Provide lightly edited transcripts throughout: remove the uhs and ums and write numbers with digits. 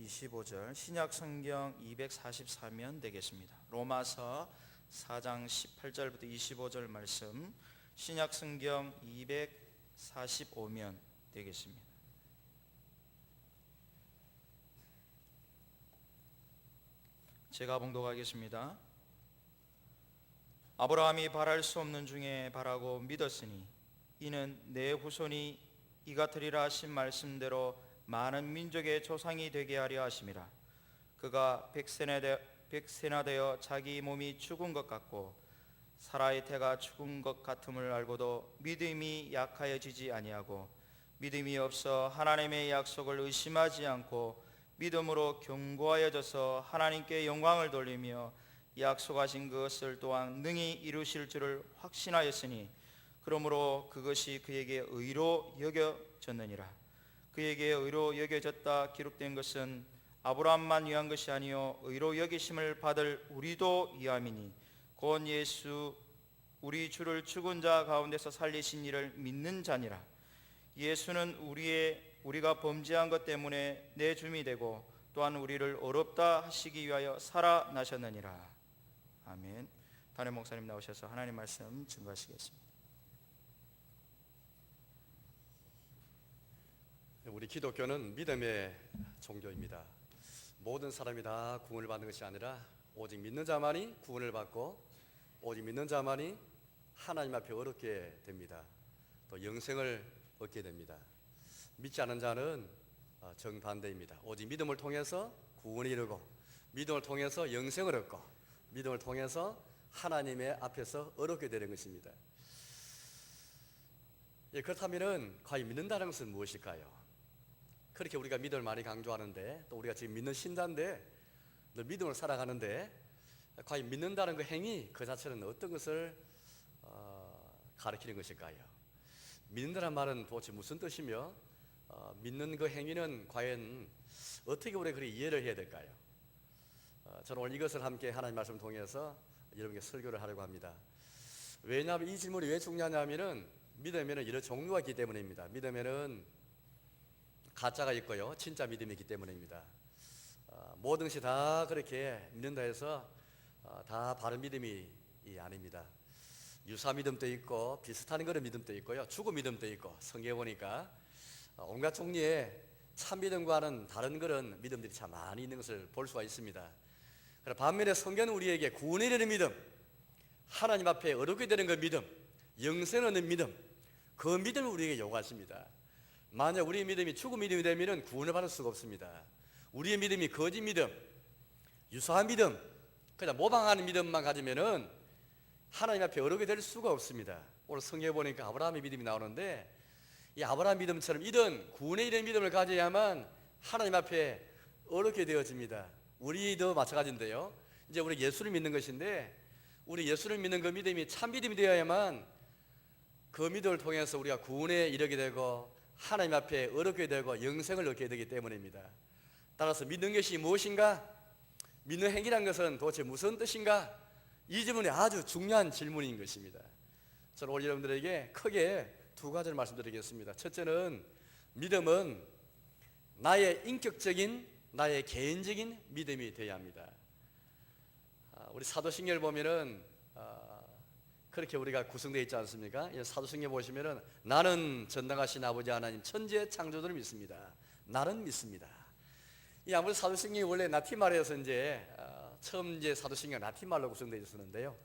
25절, 신약 성경 244면 되겠습니다. 로마서 4장 18절부터 25절 말씀, 신약 성경 245면 되겠습니다. 제가 봉독하겠습니다. 아브라함이 바랄 수 없는 중에 바라고 믿었으니 이는 내 후손이 이같으리라 하신 말씀대로 많은 민족의 조상이 되게 하려 하심이라. 그가 백세나 되어 자기 몸이 죽은 것 같고 사라의 태가 죽은 것 같음을 알고도 믿음이 약하여지지 아니하고 믿음이 없어 하나님의 약속을 의심하지 않고 믿음으로 견고하여져서 하나님께 영광을 돌리며 약속하신 그것을 또한 능히 이루실 줄을 확신하였으니 그러므로 그것이 그에게 의로 여겨졌느니라. 그에게 의로 여겨졌다 기록된 것은 아브라함만 위한 것이 아니요 의로 여기심을 받을 우리도 위함이니 곧 예수 우리 주를 죽은 자 가운데서 살리신 이를 믿는 자니라. 예수는 우리가 범죄한 것 때문에 내줌이 되고 또한 우리를 어렵다 하시기 위하여 살아나셨느니라. 아멘. 담임 목사님 나오셔서 하나님 말씀 증거하시겠습니다. 우리 기독교는 믿음의 종교입니다. 모든 사람이 다 구원을 받는 것이 아니라 오직 믿는 자만이 구원을 받고 오직 믿는 자만이 하나님 앞에 어렵게 됩니다. 또 영생을 얻게 됩니다. 믿지 않은 자는 정반대입니다. 오직 믿음을 통해서 구원을 이루고 믿음을 통해서 영생을 얻고 믿음을 통해서 하나님의 앞에서 어렵게 되는 것입니다. 그렇다면 과연 믿는다는 것은 무엇일까요? 그렇게 우리가 믿음을 많이 강조하는데 또 우리가 지금 믿는 신자인데 늘 믿음을 살아가는데 과연 믿는다는 그 행위 그 자체는 어떤 것을 가리키는 것일까요? 믿는다는 말은 도대체 무슨 뜻이며 믿는 그 행위는 과연 어떻게 우리가 그렇게 이해를 해야 될까요? 저는 오늘 이것을 함께 하나님 말씀을 통해서 여러분께 설교를 하려고 합니다. 왜냐하면 이 질문이 왜 중요하냐면은 믿음에는 여러 종류가 있기 때문입니다. 믿음에는 가짜가 있고요 진짜 믿음이 있기 때문입니다. 모든 것이 다 그렇게 믿는다 해서 다 바른 믿음이 아닙니다. 유사 믿음도 있고 비슷한 그런 믿음도 있고요 죽은 믿음도 있고 성경에 보니까 온갖 종류의 참 믿음과는 다른 그런 믿음들이 참 많이 있는 것을 볼 수가 있습니다. 반면에 성경은 우리에게 구원에 이르는 믿음, 하나님 앞에 어렵게 되는 그 믿음, 영생을 얻는 믿음, 그 믿음을 우리에게 요구하십니다. 만약 우리의 믿음이 죽은 믿음이 되면 구원을 받을 수가 없습니다. 우리의 믿음이 거짓 믿음, 유사한 믿음, 그냥 모방하는 믿음만 가지면은 하나님 앞에 어렵게 될 수가 없습니다. 오늘 성경에 보니까 아브라함의 믿음이 나오는데 이 아브라함 믿음처럼 이런 구원에 이르는 믿음을 가져야만 하나님 앞에 어렵게 되어집니다. 우리도 마찬가지인데요. 이제 우리 예수를 믿는 것인데 우리 예수를 믿는 그 믿음이 참 믿음이 되어야만 그 믿음을 통해서 우리가 구원에 이르게 되고 하나님 앞에 어렵게 되고 영생을 얻게 되기 때문입니다. 따라서 믿는 것이 무엇인가? 믿는 행위란 것은 도대체 무슨 뜻인가? 이 질문이 아주 중요한 질문인 것입니다. 저는 오늘 여러분들에게 크게 두 가지를 말씀드리겠습니다. 첫째는 믿음은 나의 인격적인 나의 개인적인 믿음이 되어야 합니다. 우리 사도신경을 보면은 그렇게 우리가 구성되어 있지 않습니까? 사도신경 보시면은 나는 전능하신 아버지 하나님 천지의 창조주를 믿습니다. 나는 믿습니다. 이 아무래도 사도신경이 원래 라틴말에서 이제 처음 이제 사도신경 라틴말로 구성되어 있었는데요.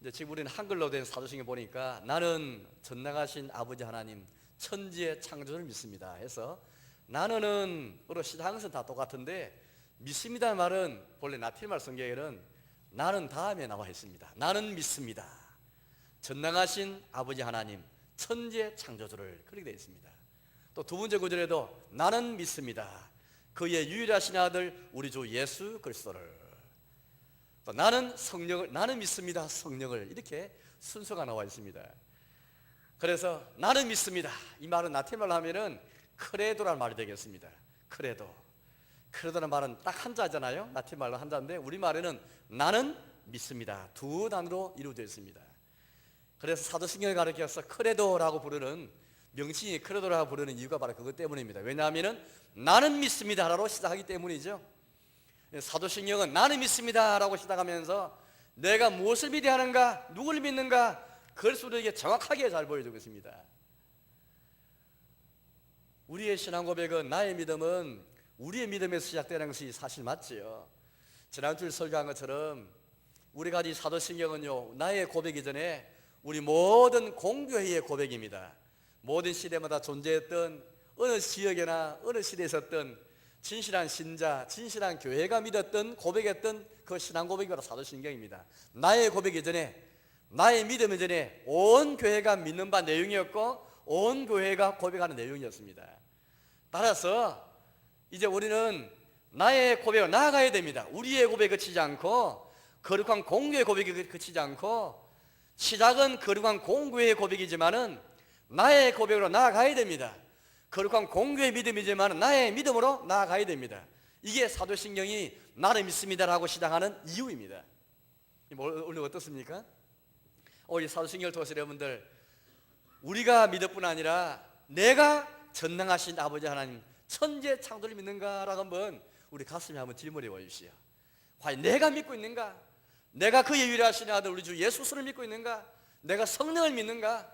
이제 지금 우리는 한글로 된 사도신경 보니까 나는 전능하신 아버지 하나님 천지의 창조주를 믿습니다. 해서 나는으로 시작하는 것은 다 똑같은데 믿습니다는 말은 본래 라틴말 성경에는 나는 다음에 나와 있습니다. 나는 믿습니다. 전능하신 아버지 하나님 천지의 창조주를 그렇게 되어 있습니다. 또 두 번째 구절에도 나는 믿습니다. 그의 유일하신 아들 우리 주 예수 그리스도를. 또 나는 성령을 나는 믿습니다. 성령을 이렇게 순서가 나와 있습니다. 그래서 나는 믿습니다. 이 말은 라틴말로 하면은 크레도라는 말이 되겠습니다. 크레도라는 말은 딱 한자잖아요. 라틴말로 한자인데 우리말에는 나는 믿습니다. 두 단어로 이루어져 있습니다. 그래서 사도신경을 가리켜서 크레도라고 부르는 명칭이 크레도라 부르는 이유가 바로 그것 때문입니다. 왜냐하면 나는 믿습니다라고 시작하기 때문이죠. 사도신경은 나는 믿습니다라고 시작하면서 내가 무엇을 믿어야 하는가, 누구를 믿는가, 그걸 우리에게 정확하게 잘 보여주고 있습니다. 우리의 신앙 고백은, 나의 믿음은 우리의 믿음에서 시작되는 것이 사실 맞지요. 지난주에 설교한 것처럼 우리가 이 사도신경은요, 나의 고백 이전에 우리 모든 공교회의 고백입니다. 모든 시대마다 존재했던, 어느 지역이나 어느 시대에 있었던 진실한 신자, 진실한 교회가 믿었던, 고백했던 그 신앙 고백이 바로 사도신경입니다. 나의 고백 이전에, 나의 믿음 이전에 온 교회가 믿는 바 내용이었고 온 교회가 고백하는 내용이었습니다. 따라서 이제 우리는 나의 고백을 나아가야 됩니다. 우리의 고백에 그치지 않고, 거룩한 공교의 고백에 그치지 않고, 시작은 거룩한 공교의 고백이지만은 나의 고백으로 나아가야 됩니다. 거룩한 공교의 믿음이지만 나의 믿음으로 나아가야 됩니다. 이게 사도신경이 나를 믿습니다라고 시작하는 이유입니다. 오늘 어떻습니까? 오늘 사도신경을 통해서 여러분들, 우리가 믿을 뿐 아니라 내가 전능하신 아버지 하나님, 천재 창조를 믿는가라고 한번 우리 가슴에 한번 질문해 보십시오. 과연 내가 믿고 있는가? 내가 그의 유일하신 아들 우리 주 예수를 믿고 있는가? 내가 성령을 믿는가?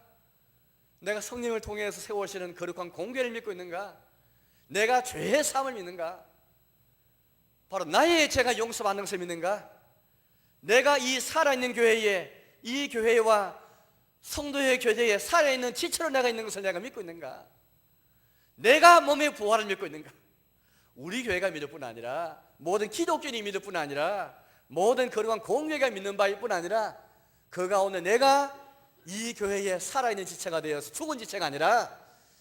내가 성령을 통해서 세워오시는 거룩한 공교를 믿고 있는가? 내가 죄의 사함을 믿는가? 바로 나의 죄가 용서받는 것을 믿는가? 내가 이 살아있는 교회에, 이 교회와 성도의 교제에 살아있는 지체로 내가 있는 것을 내가 믿고 있는가? 내가 몸의 부활을 믿고 있는가? 우리 교회가 믿을 뿐 아니라, 모든 기독교인이 믿을 뿐 아니라, 모든 거룩한 공교회가 믿는 바일 뿐 아니라, 그 가운데 내가 이 교회에 살아있는 지체가 되어서, 죽은 지체가 아니라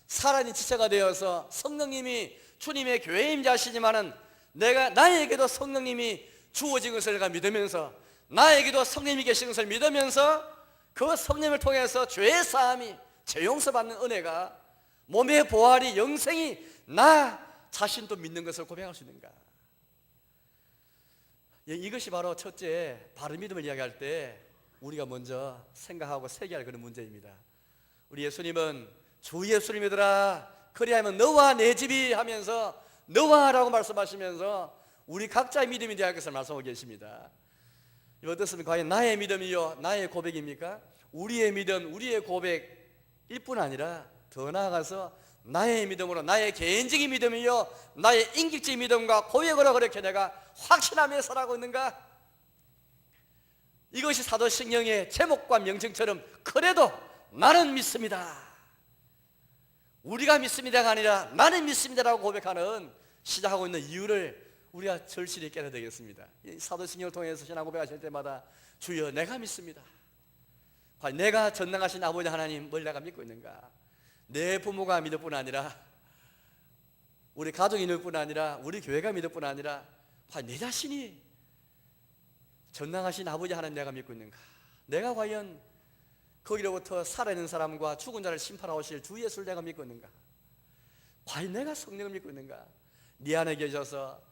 살아있는 지체가 되어서 성령님이 주님의 교회의 임자시지만은 내가, 나에게도 성령님이 주어진 것을 내가 믿으면서, 나에게도 성령님이 계신 것을 믿으면서 그 성령을 통해서 죄의 사함이, 죄 용서받는 은혜가, 몸의 부활이, 영생이 나 자신도 믿는 것을 고백할 수 있는가? 이것이 바로 첫째, 바른 믿음을 이야기할 때 우리가 먼저 생각하고 새겨야 할 그런 문제입니다. 우리 예수님은 주 예수를 믿으라, 그리하면 너와 내 집이 하면서, 너와라고 말씀하시면서 우리 각자의 믿음에 대한 것을 말씀하고 계십니다. 어떻습니까? 과연 나의 믿음이요, 나의 고백입니까? 우리의 믿음, 우리의 고백일 뿐 아니라 더 나아가서 나의 믿음으로, 나의 개인적인 믿음이요, 나의 인격적인 믿음과 고백으로 그렇게 내가 확신하며 살아가고 있는가? 이것이 사도신경의 제목과 명칭처럼 그래도 나는 믿습니다, 우리가 믿습니다가 아니라 나는 믿습니다라고 고백하는, 시작하고 있는 이유를 우리가 절실히 깨달아야 되겠습니다. 사도신경을 통해서 신앙 고백하실 때마다 주여 내가 믿습니다. 과연 내가 전능하신 아버지 하나님을 내가 믿고 있는가? 내 부모가 믿을 뿐 아니라, 우리 가족이 믿을 뿐 아니라, 우리 교회가 믿을 뿐 아니라, 과연 내 자신이 전능하신 아버지 하나님 내가 믿고 있는가? 내가 과연 거기로부터 살아있는 사람과 죽은 자를 심판하실 주 예수를 내가 믿고 있는가? 과연 내가 성령을 믿고 있는가? 네 안에 계셔서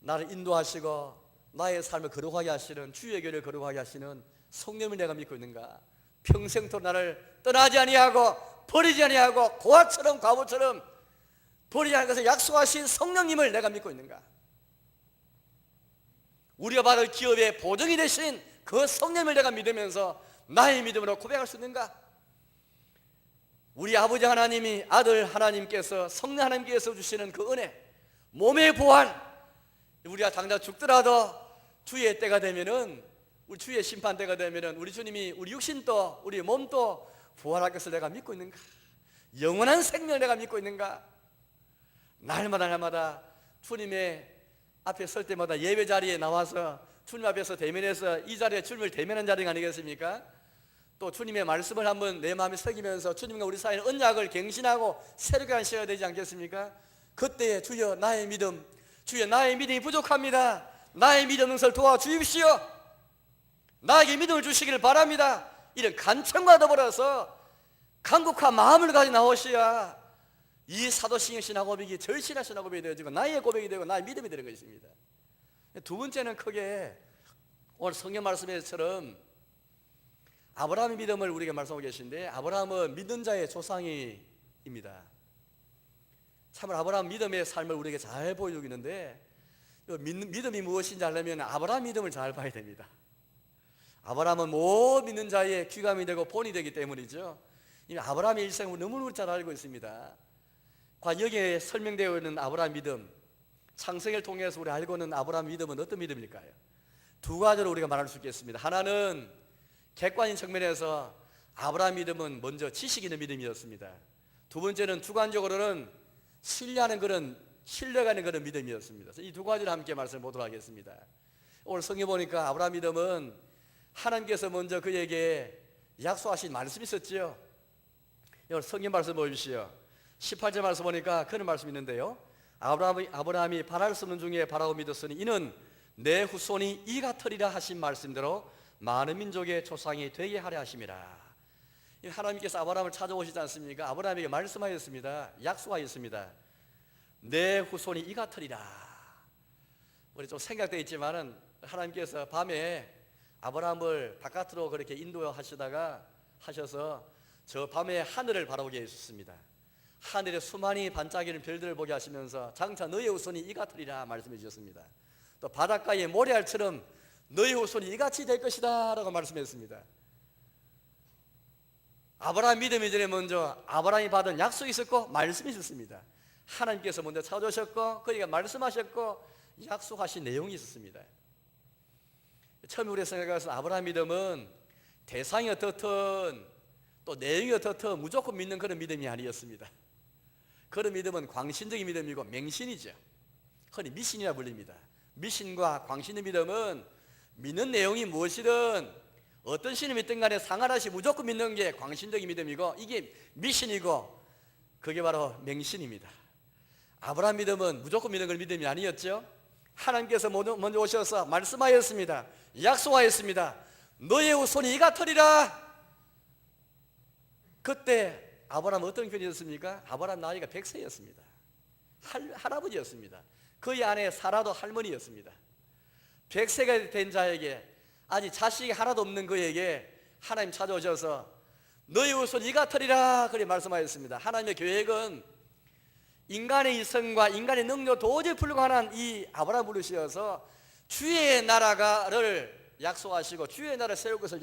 나를 인도하시고 나의 삶을 거룩하게 하시는, 주의 교회를 거룩하게 하시는 성령을 내가 믿고 있는가? 평생토록 나를 떠나지 아니하고 버리지 아니하고 고아처럼 과부처럼 버리지 않을 것을 약속하신 성령님을 내가 믿고 있는가? 우리가 받을 기업의 보증이 되신 그 성령을 내가 믿으면서 나의 믿음으로 고백할 수 있는가? 우리 아버지 하나님이, 아들 하나님께서, 성령 하나님께서 주시는 그 은혜, 몸의 부활, 우리가 당장 죽더라도 주의 때가 되면은, 우리 주의 심판 때가 되면은 우리 주님이 우리 육신도, 우리 몸도 부활할 것을 내가 믿고 있는가? 영원한 생명을 내가 믿고 있는가? 날마다 주님의 앞에 설 때마다 예배 자리에 나와서 주님 앞에서 대면해서 이 자리에 주님을 대면한 자리가 아니겠습니까? 또 주님의 말씀을 한번 내 마음에 새기면서 주님과 우리 사이의 언약을 갱신하고 새롭게 하는 시간이 되지 않겠습니까? 그때 주여 나의 믿음, 주여 나의 믿음이 부족합니다, 나의 믿음 능설 도와주십시오, 나에게 믿음을 주시기를 바랍니다, 이런 간청과 더불어서 간곡한 마음을 가지고 나오셔야 이 사도신경 신앙 고백이 절실한 신앙 고백이 되어지고 나의 고백이 되고 나의 믿음이 되는 것입니다. 두 번째는 크게 오늘 성경 말씀에처럼 아브라함의 믿음을 우리에게 말씀하고 계신데, 아브라함은 믿는 자의 조상이 믿음입니다. 참으로 아브라함 믿음의 삶을 우리에게 잘 보여주고 있는데, 믿음이 무엇인지 알려면 아브라함 믿음을 잘 봐야 됩니다. 아브라함은 못 믿는 자의 귀감이 되고 본이 되기 때문이죠. 이미 아브라함의 일생을 너무너무 잘 알고 있습니다. 여기에 설명되어 있는 아브라함 믿음, 창세기를 통해서 우리 알고 있는 아브라함 믿음은 어떤 믿음일까요? 두 가지로 우리가 말할 수 있겠습니다. 하나는 객관적인 측면에서 아브라함 믿음은 먼저 지식 있는 믿음이었습니다. 두 번째는 주관적으로는 신뢰가 있는 그런 믿음이었습니다. 이 두 가지를 함께 말씀을 보도록 하겠습니다. 오늘 성경 보니까 아브라함 믿음은 하나님께서 먼저 그에게 약속하신 말씀이 있었지요. 오늘 성경 말씀 보십시오. 18절 말씀 보니까 그런 말씀이 있는데요. 아브라함이 바랄 수 없는 중에 바라고 믿었으니 이는 내 후손이 이 같으리라 하신 말씀대로 많은 민족의 조상이 되게 하려 하심이라. 하나님께서 아브라함을 찾아오시지 않습니까? 아브라함에게 말씀하였습니다. 약속하였습니다. 내 후손이 이 같으리라. 우리 좀 생각되어 있지만은 하나님께서 밤에 아브라함을 바깥으로 그렇게 인도하셔서 저 밤에 하늘을 바라보게 해주셨습니다. 하늘에 수많이 반짝이는 별들을 보게 하시면서 장차 너의 후손이 이 같으리라 말씀해 주셨습니다. 또 바닷가의 모래알처럼 너의 후손이 이같이 될 것이다 라고 말씀했습니다. 아브라함 믿음이 전에 먼저 아브라함이 받은 약속이 있었고 말씀이 있었습니다. 하나님께서 먼저 찾아오셨고 그러니까 말씀하셨고 약속하신 내용이 있었습니다. 처음에 우리가 생각해서 아브라함 믿음은 대상이 어떻든 또 내용이 어떻든 무조건 믿는 그런 믿음이 아니었습니다. 그런 믿음은 광신적인 믿음이고 맹신이죠. 흔히 미신이라 불립니다. 미신과 광신의 믿음은 믿는 내용이 무엇이든 어떤 신을 믿든 간에 상하나시 무조건 믿는 게 광신적인 믿음이고 이게 미신이고 그게 바로 맹신입니다. 아브라함 믿음은 무조건 믿는 걸 믿음이 아니었죠. 하나님께서 먼저 오셔서 말씀하였습니다. 약속하였습니다. 너의 후손이 이 같으리라. 그때 아브라함은 어떤 편이었습니까? 아브라함 나이가 100세였습니다. 할아버지였습니다. 그의 아내 사라도 할머니였습니다. 100세가 된 자에게 아직 자식이 하나도 없는 그에게 하나님 찾아오셔서 너의 후손이 이 같으리라 그렇게 말씀하였습니다. 하나님의 계획은 인간의 이성과 인간의 능력 도저히 불가능한 이 아브라함 부르시어서 주의 나라를 약속하시고 주의 나라를 세울 것을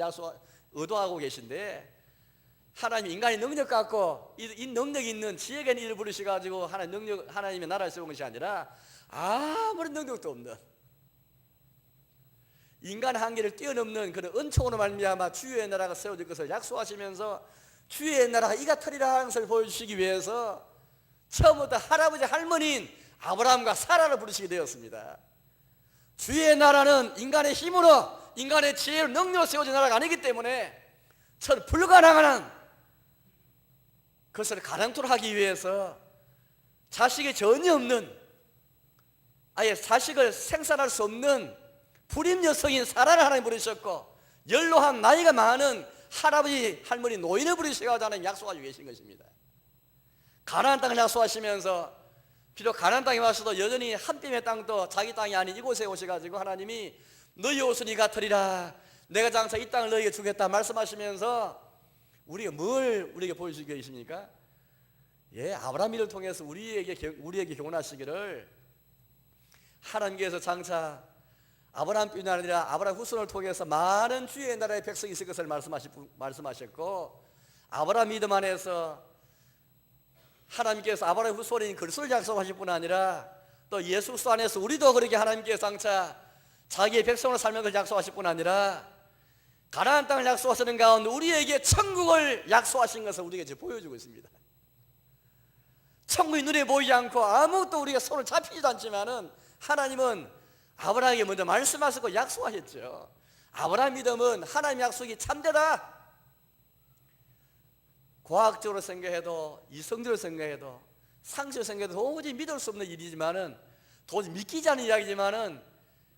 의도하고 계신데 하나님이 인간의 능력 갖고 이 능력이 있는 지혜가 있는 일을 부르셔가지고 하나님의 나라를 세운 것이 아니라 아무런 능력도 없는 인간의 한계를 뛰어넘는 그런 은총으로 말미암아 주의 나라가 세워질 것을 약속하시면서 주의 나라가 이 같으리라 하는 것을 보여주시기 위해서 처음부터 할아버지 할머니인 아브라함과 사라를 부르시게 되었습니다. 주의 나라는 인간의 힘으로 인간의 지혜로 능력으로 세워진 나라가 아니기 때문에 전 불가능한 그것을 가능토록 하기 위해서 자식이 전혀 없는 아예 자식을 생산할 수 없는 불임 여성인 사라를 하나님 부르셨고 연로한 나이가 많은 할아버지 할머니 노인을 부르셔가지고 하나님 약속하시고 계신 것입니다. 가나안 땅을 약속하시면서 비록 가나안 땅에 와서도 여전히 한 뼘의 땅도 자기 땅이 아닌 이곳에 오셔가지고 하나님이 너희 후손이 같으리라 내가 장차 이 땅을 너희에게 주겠다 말씀하시면서 우리가 뭘 우리에게 보여주고 계십니까? 아브라함 믿음을 통해서 우리에게 교훈하시기를 하나님께서 장차 아브라함뿐이 아니라 아브라함 후손을 통해서 많은 주의 나라의 백성이 있을 것을 말씀하셨고 아브라함 믿음 안에서 하나님께서 아브라함 후손인 그리스도를 약속하실 뿐 아니라 또 예수 그리스도 안에서 우리도 그렇게 하나님께서 장차 자기의 백성으로 살면 그 약속하실 뿐 아니라 가나안 땅을 약속하시는 가운데 우리에게 천국을 약속하신 것을 우리에게 지금 보여주고 있습니다. 천국이 눈에 보이지 않고 아무것도 우리가 손을 잡히지도 않지만은 하나님은 아브라함에게 먼저 말씀하시고 약속하셨죠. 아브라함 믿음은 하나님 약속이 참되다. 과학적으로 생각해도 이성적으로 생각해도 상식적으로 생각해도 도저히 믿을 수 없는 일이지만은 도저히 믿기지 않는 이야기지만은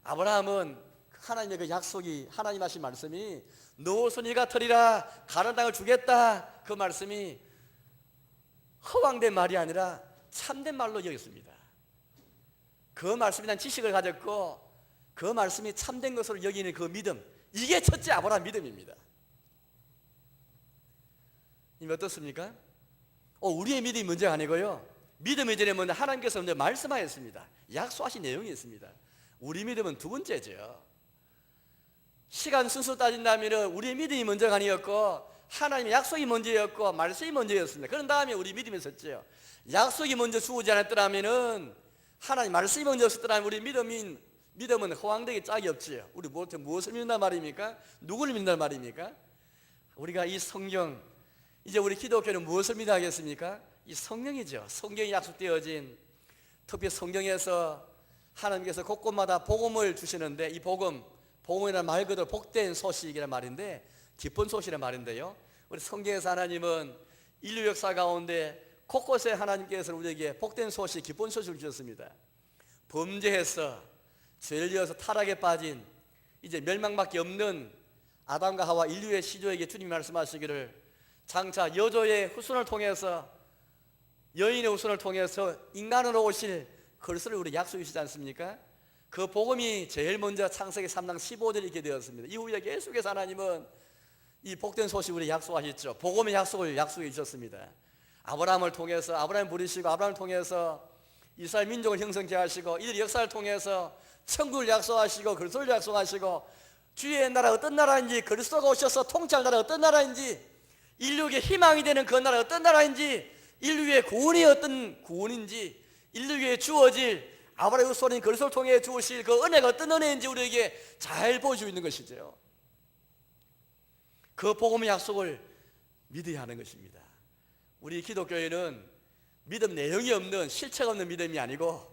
아브라함은 하나님의 그 약속이 하나님 하신 말씀이 너 후손이 같으리라 가나안 땅을 주겠다 그 말씀이 허황된 말이 아니라 참된 말로 여겼습니다. 그 말씀에 대한 지식을 가졌고 그 말씀이 참된 것으로 여기는 그 믿음 이게 첫째 아브라함 믿음입니다. 이미 어떻습니까? 우리의 믿음이 문제가 아니고요. 믿음의 전에 먼저 하나님께서 먼저 말씀하셨습니다. 약속하신 내용이 있습니다. 우리 믿음은 두 번째죠. 시간 순서 따진다면 우리의 믿음이 먼저가 아니었고 하나님의 약속이 먼저였고 말씀이 먼저였습니다. 그런 다음에 우리 믿음이 섰죠. 약속이 먼저 주어지지 않았더라면 하나님 말씀이 먼저 섰더라면 우리 믿음은 허황되게 짝이 없지요. 우리 무엇을 믿는단 말입니까? 누구를 믿는단 말입니까? 우리가 이 성경, 이제 우리 기독교는 무엇을 믿어야 하겠습니까? 이 성령이죠. 성경이 약속되어진, 특히 성경에서 하나님께서 곳곳마다 복음을 주시는데, 이 복음이라는 말 그대로 복된 소식이라는 말인데, 기쁜 소식이라는 말인데요, 우리 성경에서 하나님은 인류 역사 가운데 곳곳에 하나님께서 우리에게 복된 소식, 기쁜 소식을 주셨습니다. 범죄해서 죄를 지어서 타락에 빠진 이제 멸망밖에 없는 아담과 하와 인류의 시조에게 주님이 말씀하시기를 장차 여조의 후손을 통해서, 여인의 후손을 통해서 인간으로 오실 그리스도를 우리 약속해 주시지 않습니까? 그 복음이 제일 먼저 창세기 3장 15절에 있게 되었습니다. 이후에 계속해서 하나님은 이 복된 소식 우리 약속하셨죠. 복음의 약속을 약속해 주셨습니다. 아브라함을 통해서, 아브라함을 부르시고 아브라함을 통해서 이스라엘 민족을 형성케 하시고, 이들 역사를 통해서 천국을 약속하시고 그리스도를 약속하시고, 주의 나라 어떤 나라인지, 그리스도가 오셔서 통치할 나라 어떤 나라인지, 인류의 희망이 되는 그 나라 어떤 나라인지, 인류의 구원이 어떤 구원인지, 인류에 주어질 아브라함의 후손인 그리스도를 통해 주실 그 은혜가 어떤 은혜인지 우리에게 잘 보여주고 있는 것이죠. 그 복음의 약속을 믿어야 하는 것입니다. 우리 기독교회는 믿음 내용이 없는, 실체가 없는 믿음이 아니고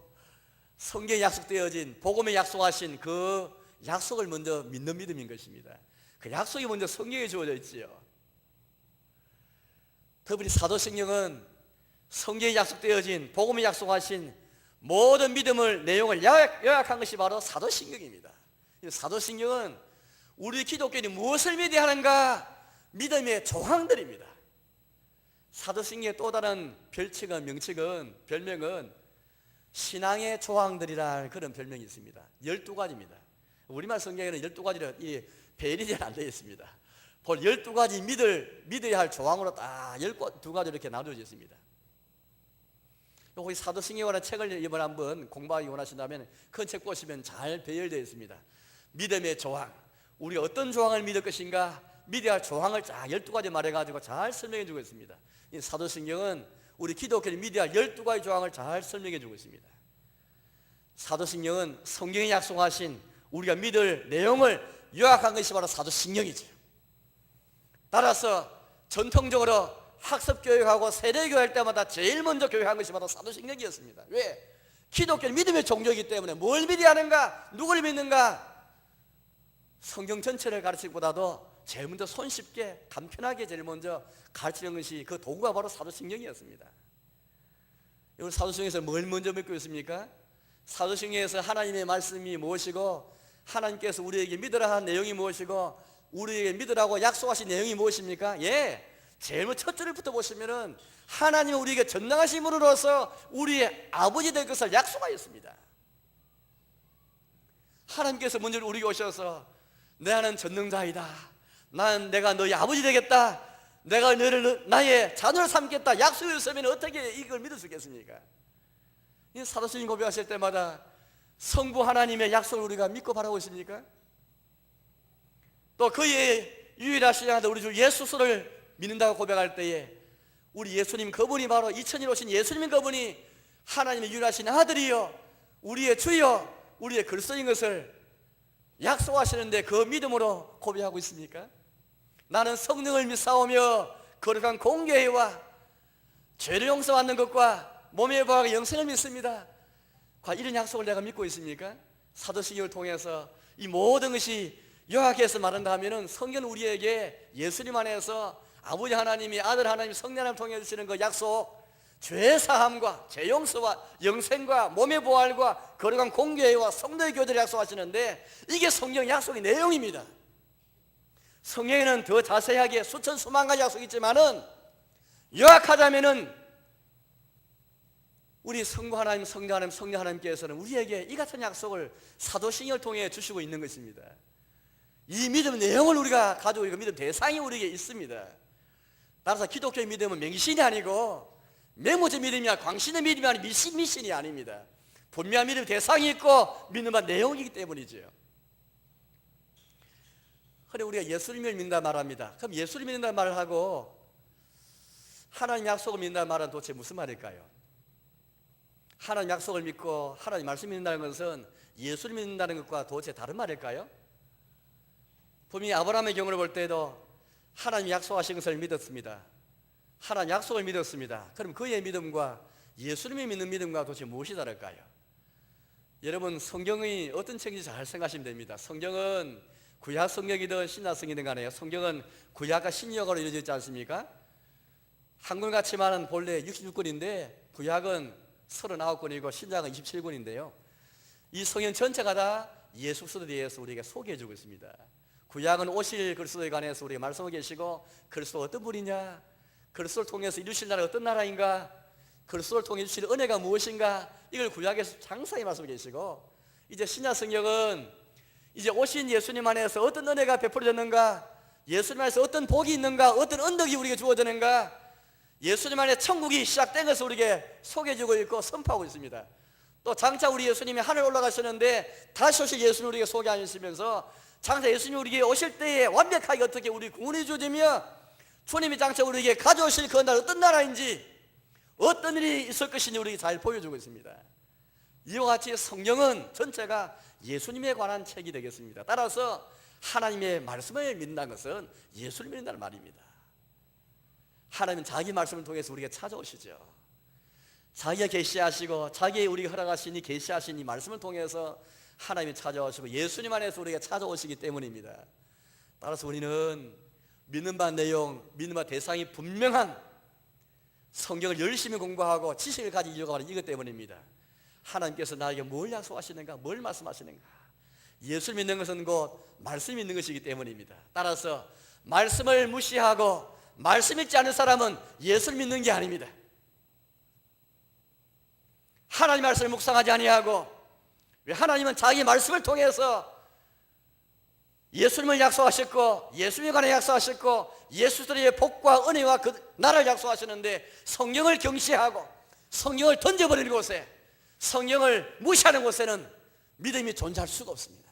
성경에 약속되어진, 복음에 약속하신 그 약속을 먼저 믿는 믿음인 것입니다. 그 약속이 먼저 성경에 주어져 있지요. 특별히 사도신경은 성경에 약속되어진, 복음에 약속하신 모든 믿음을, 내용을 요약한 것이 바로 사도신경입니다. 사도신경은 우리 기독교인이 무엇을 믿어야 하는가, 믿음의 조항들입니다. 사도신경의 또 다른 별명은 신앙의 조항들이라는 그런 별명이 있습니다. 12가지입니다. 우리말 성경에는 12가지로 배열이 잘 안 되어 있습니다. 볼 12가지 믿어야 할 조항으로 딱 12가지 이렇게 나누어져 있습니다. 혹시 사도신경에 관한 책을 이번에 한번 공부하기 원하신다면 큰 책 보시면 잘 배열되어 있습니다. 믿음의 조항, 우리가 어떤 조항을 믿을 것인가, 믿어야 할 조항을 쫙 12가지 말해가지고 잘 설명해 주고 있습니다. 이 사도신경은 우리 기독교를 믿어야 할 12가지 조항을 잘 설명해 주고 있습니다. 사도신경은 성경에 약속하신 우리가 믿을 내용을 요약한 것이 바로 사도신경이죠. 따라서 전통적으로 학습교육하고 세례교육할 때마다 제일 먼저 교육한 것이 바로 사도신경이었습니다. 왜? 기독교는 믿음의 종교이기 때문에 뭘 믿어야 하는가, 누구를 믿는가, 성경 전체를 가르치기보다도 제일 먼저 손쉽게 간편하게 제일 먼저 가르치는 것이, 그 도구가 바로 사도신경이었습니다. 오늘 사도신경에서 뭘 먼저 믿고 있습니까? 사도신경에서 하나님의 말씀이 무엇이고, 하나님께서 우리에게 믿으라 한 내용이 무엇이고, 우리에게 믿으라고 약속하신 내용이 무엇입니까? 제일 먼저 첫 줄부터 보시면은 하나님은 우리에게 전능하심으로써 우리의 아버지 될 것을 약속하였습니다. 하나님께서 먼저 우리에게 오셔서 나는 전능자이다, 내가 너희 아버지 되겠다, 내가 너를 나의 자녀를 삼겠다 약속했으면 어떻게 이걸 믿을 수 있겠습니까? 이 사도신경 고백하실 때마다 성부 하나님의 약속을 우리가 믿고 바라고 있습니까? 또 그의 유일하신 아들 우리 주 예수를 믿는다고 고백할 때에 우리 예수님, 그분이 바로 2000년 오신 예수님, 그분이 하나님의 유일하신 아들이요 우리의 주여 우리의 그리스도인 것을 약속하시는데 그 믿음으로 고백하고 있습니까? 나는 성령을 믿사오며 거룩한 공개와 죄를 용서받는 것과 몸의 부활과 영생을 믿습니다. 과연 이런 약속을 내가 믿고 있습니까? 사도신경을 통해서 이 모든 것이 요약해서 말한다 하면은 성경은 우리에게 예수님 안에서 아버지 하나님이, 아들 하나님이, 성령 하나님을 통해 주시는 그 약속, 죄 사함과 죄 용서와 영생과 몸의 부활과 거룩한 공개와 성도의 교제를 약속하시는데, 이게 성경 약속의 내용입니다. 성경에는 더 자세하게 수천 수만 가지 약속이 있지만은 요약하자면은 우리 성부 하나님, 성령 하나님, 성령 하나님께서는 우리에게 이 같은 약속을 사도신경을 통해 주시고 있는 것입니다. 이 믿음 내용을 우리가 가지고 있고 믿음 대상이 우리에게 있습니다. 따라서 기독교의 믿음은 맹신이 아니고 메모제 믿음이 아니라 광신의 믿음이 아니라 미신이 아닙니다. 분명한 믿음 대상이 있고 믿는 바 내용이기 때문이죠. 그래 우리가 예수님을 믿는다 말합니다. 그럼 예수를 믿는다 말을 하고 하나님 약속을 믿는다 말은 도대체 무슨 말일까요? 하나님 약속을 믿고 하나님 말씀 믿는다는 것은 예수를 믿는다는 것과 도대체 다른 말일까요? 분명히 아브라함의 경우를 볼 때도 하나님 약속하신 것을 믿었습니다. 하나님 약속을 믿었습니다. 그럼 그의 믿음과 예수님이 믿는 믿음과 도대체 무엇이 다를까요? 여러분 성경이 어떤 책인지 잘 생각하시면 됩니다. 성경은 구약 성경이든 신약 성경이든 간에 성경은 구약과 신약으로 이루어져 있지 않습니까? 한글 같지만은 본래 66권인데 구약은 39권이고 신약은 27권인데요. 이 성경 전체가 다 예수 그리스도에 대해서 우리에게 소개해주고 있습니다. 구약은 오실 그리스도에 관해서 우리가 말씀하고 계시고 그리스도가 어떤 분이냐, 그리스도를 통해서 이루실 나라가 어떤 나라인가, 그리스도를 통해 주실 은혜가 무엇인가, 이걸 구약에서 장사히 말씀하고 계시고, 이제 신약 성경은 이제 오신 예수님 안에서 어떤 은혜가 베풀어졌는가, 예수님 안에서 어떤 복이 있는가, 어떤 언덕이 우리에게 주어지는가, 예수님 안에 천국이 시작된 것을 우리에게 소개해주고 있고 선포하고 있습니다. 또 장차 우리 예수님이 하늘 올라가셨는데 다시 오실 예수님 우리에게 소개하시면서 장차 예수님 우리에게 오실 때에 완벽하게 어떻게 우리 구원해 주시며 주님이 장차 우리에게 가져오실 그 나라 어떤 나라인지 어떤 일이 있을 것인지 우리에게 잘 보여주고 있습니다. 이와 같이 성경은 전체가 예수님에 관한 책이 되겠습니다. 따라서 하나님의 말씀을 믿는다는 것은 예수를 믿는다는 말입니다. 하나님은 자기 말씀을 통해서 우리에게 찾아오시죠. 자기가 계시하시고 자기의 우리가 허락하신 이 계시하신 이 말씀을 통해서 하나님이 찾아오시고 예수님 안에서 우리가 찾아오시기 때문입니다. 따라서 우리는 믿는 바 내용, 믿는 바 대상이 분명한 성경을 열심히 공부하고 지식을 가지고 이어가는 이것 때문입니다. 하나님께서 나에게 뭘 약속하시는가, 뭘 말씀하시는가. 예수를 믿는 것은 곧 말씀 믿는 것이기 때문입니다. 따라서 말씀을 무시하고 말씀 믿지 않는 사람은 예수를 믿는 게 아닙니다. 하나님 말씀을 묵상하지 아니하고, 왜 하나님은 자기 말씀을 통해서 예수님을 약속하셨고 예수님에 관해 약속하셨고 예수들의 복과 은혜와 그 나라를 약속하셨는데 성경을 경시하고 성경을 던져버리는 곳에, 성경을 무시하는 곳에는 믿음이 존재할 수가 없습니다.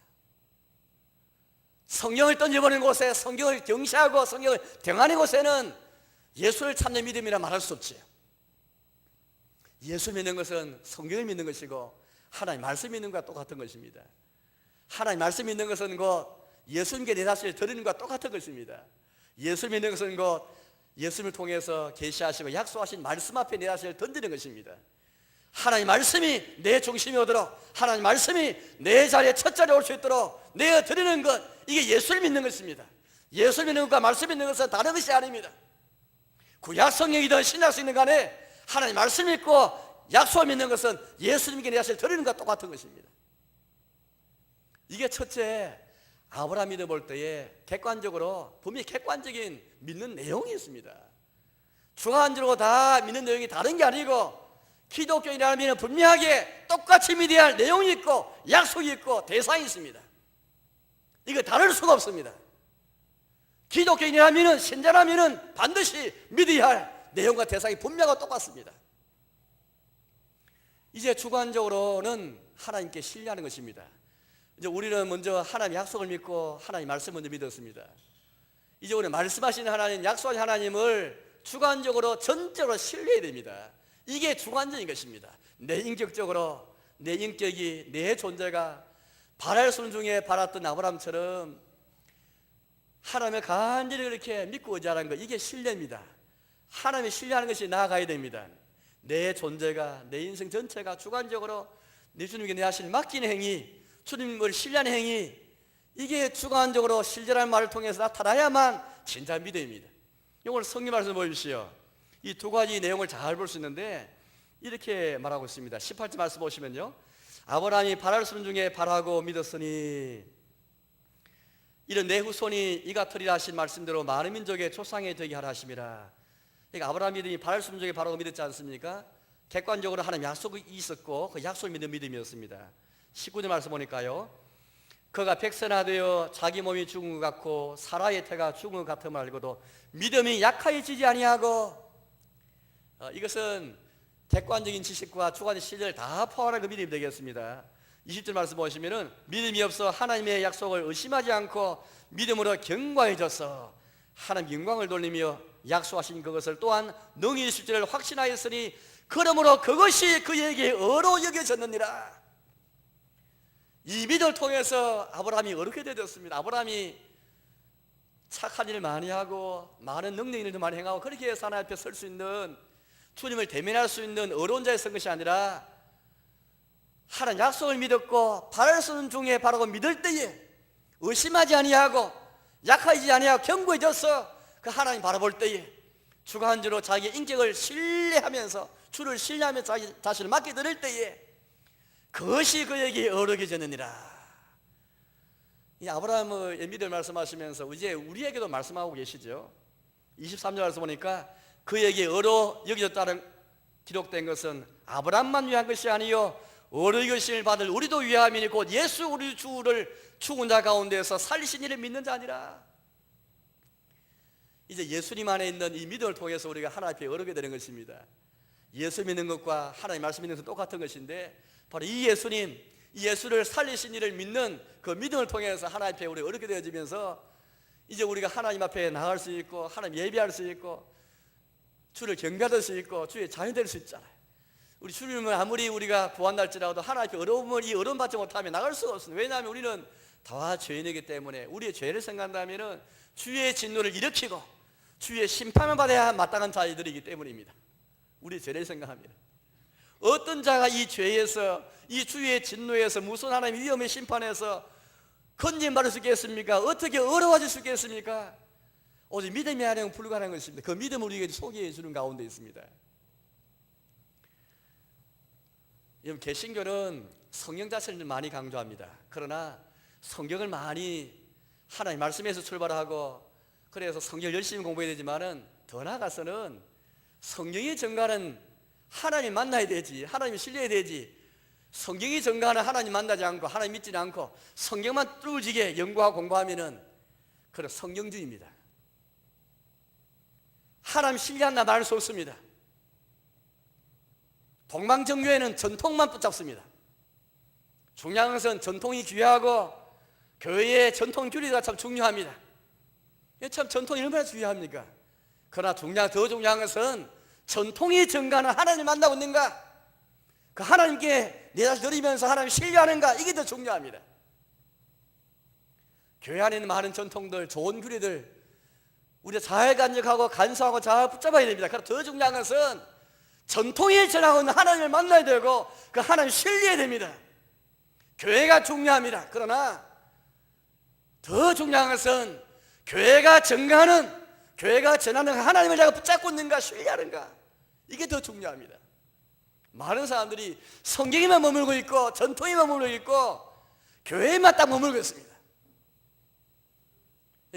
성경을 던져버리는 곳에, 성경을 경시하고 성경을 대응하는 곳에는 예수를 찾는 믿음이라 말할 수 없지요. 예수 믿는 것은 성경을 믿는 것이고 하나님 말씀 믿는 것과 똑같은 것입니다. 하나님 말씀 믿는 것은 곧 예수님께 내 자신을 드리는 것과 똑같은 것입니다. 예수 믿는 것은 곧 예수님을 통해서 계시하시고 약속하신 말씀 앞에 내 자신을 던지는 것입니다. 하나님 말씀이 내 중심이 오도록, 하나님 말씀이 내 자리에 첫 자리에 올 수 있도록 내어 드리는 것, 이게 예수를 믿는 것입니다. 예수 믿는 것과 말씀 믿는 것은 다른 것이 아닙니다. 구약 성경이든 신약 성경이든 간에 하나님 말씀 믿고 약속을 믿는 것은 예수님께 내 자신을 드리는 것과 똑같은 것입니다. 이게 첫째, 아브라함 믿어 볼 때에 객관적으로 분명히 객관적인 믿는 내용이 있습니다. 주관적으로 다 믿는 내용이 다른 게 아니고 기독교인이라면 분명하게 똑같이 믿어야 할 내용이 있고 약속이 있고 대상이 있습니다. 이거 다를 수가 없습니다. 기독교인이라면, 신자라면 반드시 믿어야 할 내용과 대상이 분명하고 똑같습니다. 이제 주관적으로는 하나님께 신뢰하는 것입니다. 이제 우리는 먼저 하나님 약속을 믿고 하나님 말씀 먼저 믿었습니다. 이제 우리 말씀하시는 하나님, 약속하신 하나님을 주관적으로 전적으로 신뢰해야 됩니다. 이게 주관적인 것입니다. 내 인격적으로, 내 인격이, 내 존재가 바랄 순중에 바랐던 아브라함처럼 하나님을 간절히 그렇게 믿고 의지하는 것, 이게 신뢰입니다. 하나님을 신뢰하는 것이 나아가야 됩니다. 내 존재가, 내 인생 전체가 주관적으로 내 주님께 내 자신을 맡기는 행위, 주님을 신뢰하는 행위, 이게 주관적으로 실제라는 말을 통해서 나타나야만 진짜 믿음입니다. 이걸 성경 말씀 보십시오. 이 두 가지 내용을 잘 볼 수 있는데 이렇게 말하고 있습니다. 18절 말씀 보시면요, 아브라함이 바랄 순중에 바라고 믿었으니 이런 내 후손이 이가 터리라 하신 말씀대로 많은 민족의 조상이 되게 하라 하심이라. 그러니까 아브라함 믿음이 바랄 순중에 바라고 믿었지 않습니까? 객관적으로 하나님 약속이 있었고 그 약속을 믿는 믿음이었습니다. 19절 말씀 보니까요, 그가 백선하되어 자기 몸이 죽은 것 같고 사라의 태가 죽은 것 같음을 알고도 믿음이 약하여지지 아니하고, 이것은 객관적인 지식과 주관적인 신뢰를 다 포함한 그 믿음이 되겠습니다. 20절 말씀 보시면은 믿음이 없어 하나님의 약속을 의심하지 않고 믿음으로 견고해져서 하나님 영광을 돌리며 약속하신 그것을 또한 능히 이루실 줄을 확신하였으니 그러므로 그것이 그에게 의로 여겨졌느니라. 이 믿음을 통해서 아브라함이 어렵게 되었습니다. 아브라함이 착한 일 많이 하고 많은 능력 일도 많이 행하고 그렇게 해서 하나님 앞에 설 수 있는, 주님을 대면할 수 있는 어려운 자에 선 것이 아니라 하나님 약속을 믿었고 바랄 수 있는 중에 바라고 믿을 때에 의심하지 아니하고 약하지 아니하고 견고해져서 그 하나님 바라볼 때에 주관적으로 자기의 인격을 신뢰하면서 주를 신뢰하며 자기 자신을 맡겨드릴 때에 그것이 그에게 어려워졌느니라. 이 아브라함의 믿음을 말씀하시면서 이제 우리에게도 말씀하고 계시죠. 23절 말씀 보니까 그에게 어려 여겨졌다는 기록된 것은 아브라함만 위한 것이 아니요 어려 여기심을 받을 우리도 위함이니 곧 예수 우리 주를 죽은 자 가운데서 살리신 이를 믿는 자니라. 이제 예수님 안에 있는 이 믿음을 통해서 우리가 하나님 앞에 어르게 되는 것입니다. 예수 믿는 것과 하나님 말씀 믿는 것은 똑같은 것인데 바로 이 예수님, 이 예수를 살리신 이를 믿는 그 믿음을 통해서 하나님 앞에 우리 어렵게 되어지면서 이제 우리가 하나님 앞에 나갈 수 있고 하나님 예배할 수 있고 주를 경배할 수 있고 주의 자녀 될 수 있잖아요. 우리 주님은 아무리 우리가 구한날지라도 하나님 앞에 어려움을 이 어려움 받지 못하면 나갈 수가 없습니다. 왜냐하면 우리는 다 죄인이기 때문에 우리의 죄를 생각한다면 주의 진노를 일으키고 주의 심판을 받아야 마땅한 자들이기 때문입니다. 우리의 죄를 생각합니다. 어떤 자가 이 죄에서 이 주의 진노에서 무슨 하나님의 위험의 심판에서 건진받을 수 있겠습니까? 어떻게 어려워질 수 있겠습니까? 오직 믿음이 아니면 불가능한 것입니다. 그 믿음을 우리에게 소개해 주는 가운데 있습니다. 여러분, 개신교는 성경 자체를 많이 강조합니다. 그러나 성경을 많이 하나님 말씀에서 출발하고 그래서 성경을 열심히 공부해야 되지만은 더 나아가서는 성경이 증가하는 하나님 만나야 되지, 하나님 신뢰해야 되지. 성경이 증가하는 하나님 만나지 않고 하나님 믿지 않고 성경만 뚫지게 연구하고 공부하면은 그런 성경주의입니다. 하나님 신뢰한다 말할 수 없습니다. 동방정교회는 전통만 붙잡습니다. 중요한 것은 전통이 귀하고 교회의 전통 규리가 참 중요합니다. 참 전통이 얼마나 중요합니까? 그러나 더 중요한 것은 전통이 증가하는 하나님 만나고 있는가? 그 하나님께 내 자신 드리면서 하나님 신뢰하는가? 이게 더 중요합니다. 교회 안에 있는 많은 전통들, 좋은 규리들 우리가 잘 간직하고 간수하고 잘 붙잡아야 됩니다. 그러나 더 중요한 것은 전통이 전하고 있는 하나님을 만나야 되고 그 하나님 신뢰해야 됩니다. 교회가 중요합니다. 그러나 더 중요한 것은 교회가 증가하는, 교회가 전하는 하나님을 내가 붙잡고 있는가 신뢰하는가, 이게 더 중요합니다. 많은 사람들이 성경에만 머물고 있고 전통에만 머물고 있고 교회에만 딱 머물고 있습니다.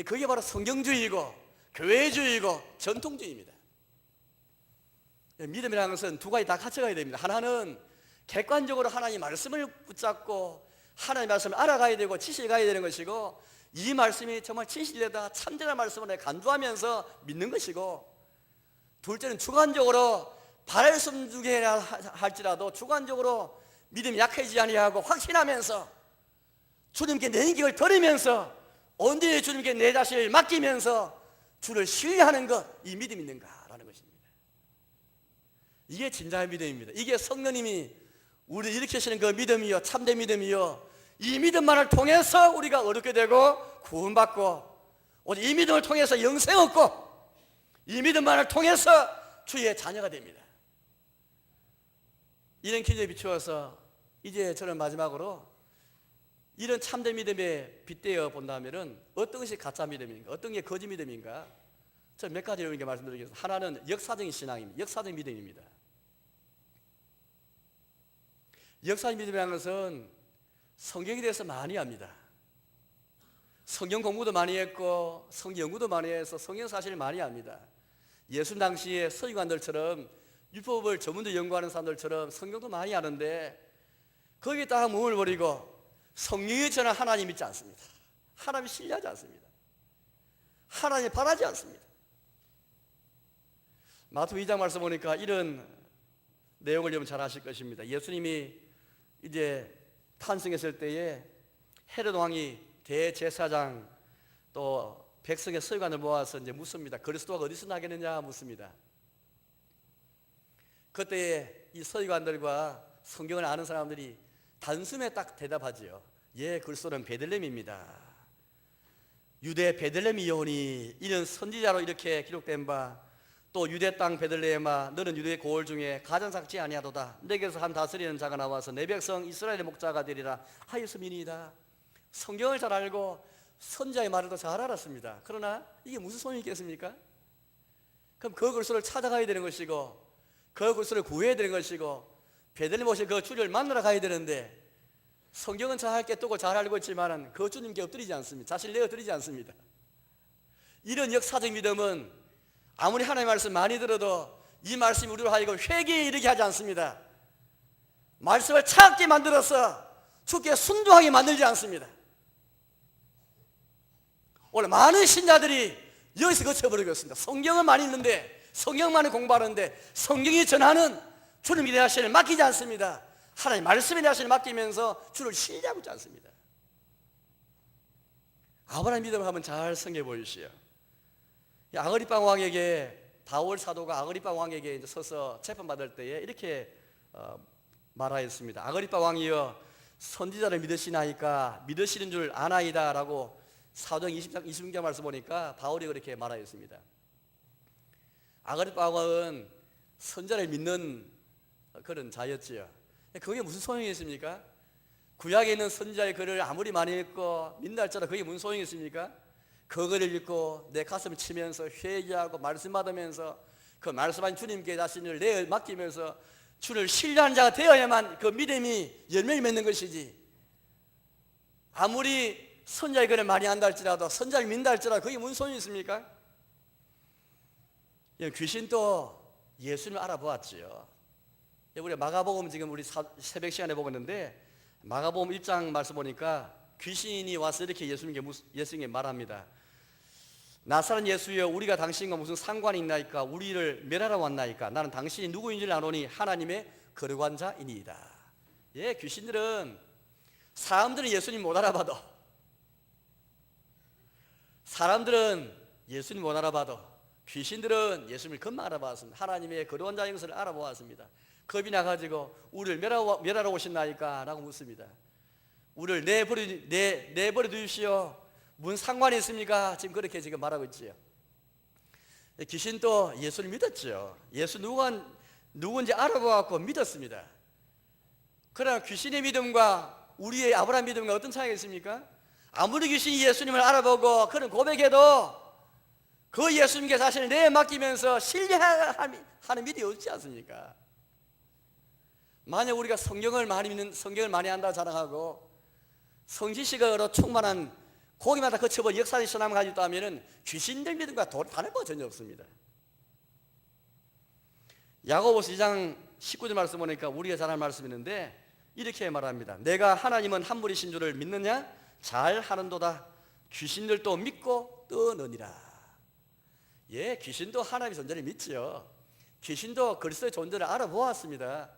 그게 바로 성경주의이고 교회주의이고 전통주의입니다. 믿음이라는 것은 두 가지 다 같이 가야 됩니다. 하나는 객관적으로 하나님 말씀을 붙잡고 하나님 말씀을 알아가야 되고 지식이 가야 되는 것이고, 이 말씀이 정말 진실되다 참되는 말씀을 간주하면서 믿는 것이고, 둘째는 주관적으로 바랄 수 없는 중에 할지라도 주관적으로 믿음이 약해지지 아니하고 확신하면서 주님께 내 인격을 드리면서 온전히 주님께 내 자신을 맡기면서 주를 신뢰하는 것, 이 믿음이 있는가라는 것입니다. 이게 진정한 믿음입니다. 이게 성령님이 우리를 일으키시는 그 믿음이요, 참된 믿음이요, 이 믿음만을 통해서 우리가 얻게 되고 구원받고 오직 이 믿음을 통해서 영생 얻고 이 믿음만을 통해서 주의 자녀가 됩니다. 이런 기준에 비추어서 이제 저는 마지막으로 이런 참된 믿음에 빗대어 본다면 어떤 것이 가짜 믿음인가, 어떤 게 거짓 믿음인가, 저는 몇 가지를 이렇게 말씀드리겠습니다. 하나는 역사적인 신앙입니다. 역사적인 믿음입니다. 역사적인 믿음이라는 것은 성경에 대해서 많이 압니다. 성경 공부도 많이 했고 성경 연구도 많이 해서 성경 사실을 많이 압니다. 예수님 당시에 서기관들처럼 율법을 전문적으로 연구하는 사람들처럼 성경도 많이 아는데 거기에 딱 몸을 버리고 성령이 전한 하나님 믿지 않습니다. 하나님 신뢰하지 않습니다. 하나님 바라지 않습니다. 마태복음 2장 말씀 보니까 이런 내용을 여러분 잘 아실 것입니다. 예수님이 이제 탄생했을 때에 헤롯 왕이 대제사장 또 백성의 서기관을 모아서 이제 묻습니다. 그리스도가 어디서 나겠느냐 묻습니다. 그때 이 서기관들과 성경을 아는 사람들이 단숨에 딱 대답하지요. 예, 그리스도는 베들레헴입니다. 유대 베들레헴이오니 이는 선지자로 이렇게 기록된 바, 또 유대 땅 베들레헴아 너는 유대 고을 중에 가장 작지 아니하도다. 내게서 한 다스리는 자가 나와서 내 백성 이스라엘의 목자가 되리라 하였음이니이다. 성경을 잘 알고 선지자의 말을 더 잘 알았습니다. 그러나 이게 무슨 소용이 있겠습니까? 그럼 그 그리스도를 찾아가야 되는 것이고 그 그리스도를 구해야 되는 것이고 베들레헴 오실 그 주를 만나러 가야 되는데, 성경은 잘 깨뜨고 잘 알고 있지만 그 주님께 엎드리지 않습니다. 자신을 내어드리지 않습니다. 이런 역사적 믿음은 아무리 하나님의 말씀 많이 들어도 이 말씀이 우리로 하여금 회개에 이르게 하지 않습니다. 말씀을 찾게 만들어서 주께 순종하게 만들지 않습니다. 오늘 많은 신자들이 여기서 거쳐버리고 있습니다. 성경은 많이 있는데, 성경만을 공부하는데 성경이 전하는 주님의 대하시를 맡기지 않습니다. 하나님 말씀의 대하시를 맡기면서 주를 신뢰하고 있지 않습니다. 아브라함 믿음을 한번 잘 생각해 보십시오. 아그리빠 왕에게, 바울 사도가 아그리빠 왕에게 이제 서서 재판받을 때에 이렇게 말하였습니다. 아그리빠 왕이여, 선지자를 믿으시나이까 믿으시는 줄 아나이다 라고 사도행 20장 말씀 보니까 바울이 그렇게 말하였습니다. 아그리빠 왕은 선지자를 믿는 그런 자였지요. 그게 무슨 소용이 있습니까? 구약에 있는 선지자의 글을 아무리 많이 읽고 믿는다 할지라도 그게 무슨 소용이 있습니까? 그 글을 읽고 내 가슴을 치면서 회개하고 말씀 받으면서 그 말씀한 주님께 자신을 내어 맡기면서 주를 신뢰하는 자가 되어야만 그 믿음이 열매를 맺는 것이지, 아무리 선지자의 글을 많이 한다 할지라도 선지자를 믿는다 할지라도 그게 무슨 소용이 있습니까? 귀신도 예수님을 알아보았지요. 우리 마가복음 지금 우리 새벽 시간에 보고 있는데, 마가복음 1장 말씀 보니까 귀신이 와서 이렇게 예수님께 말합니다. 나사렛 예수여, 우리가 당신과 무슨 상관이 있나이까? 우리를 멸하러 왔나이까? 나는 당신이 누구인지를 아노니 하나님의 거룩한 자이니이다. 예, 귀신들은 사람들은 예수님 못 알아봐도, 사람들은 예수님 못 알아봐도 귀신들은 예수님을 금방 알아봤습니다. 하나님의 거룩한 자인 것을 알아보았습니다. 겁이 나가지고 우리를 멸하러 오신나이까? 라고 묻습니다. 우리를 내버려 두십시오. 무슨 상관이 있습니까? 지금 그렇게 지금 말하고 있지요. 귀신도 예수를 믿었죠. 예수 누군지 알아보았고 믿었습니다. 그러나 귀신의 믿음과 우리의 아브라함 믿음과 어떤 차이가 있습니까? 아무리 귀신이 예수님을 알아보고 그런 고백해도 그 예수님께 자신을 내어 맡기면서 신뢰하는 믿음이 없지 않습니까? 만약 우리가 성경을 많이 한다 자랑하고 성지식으로 충만한 고기마다 거쳐본 역사의 신앙을 가지고 있다면 귀신들 믿음과 다를 바 전혀 없습니다. 야고보서 2장 19절 말씀 보니까 우리가 잘 아는 말씀이 있는데 이렇게 말합니다. 내가 하나님은 한 분이신 줄을 믿느냐? 잘 하는도다. 귀신들도 믿고 떠느니라. 예, 귀신도 하나님의 존재를 믿지요. 귀신도 그리스도의 존재를 알아보았습니다.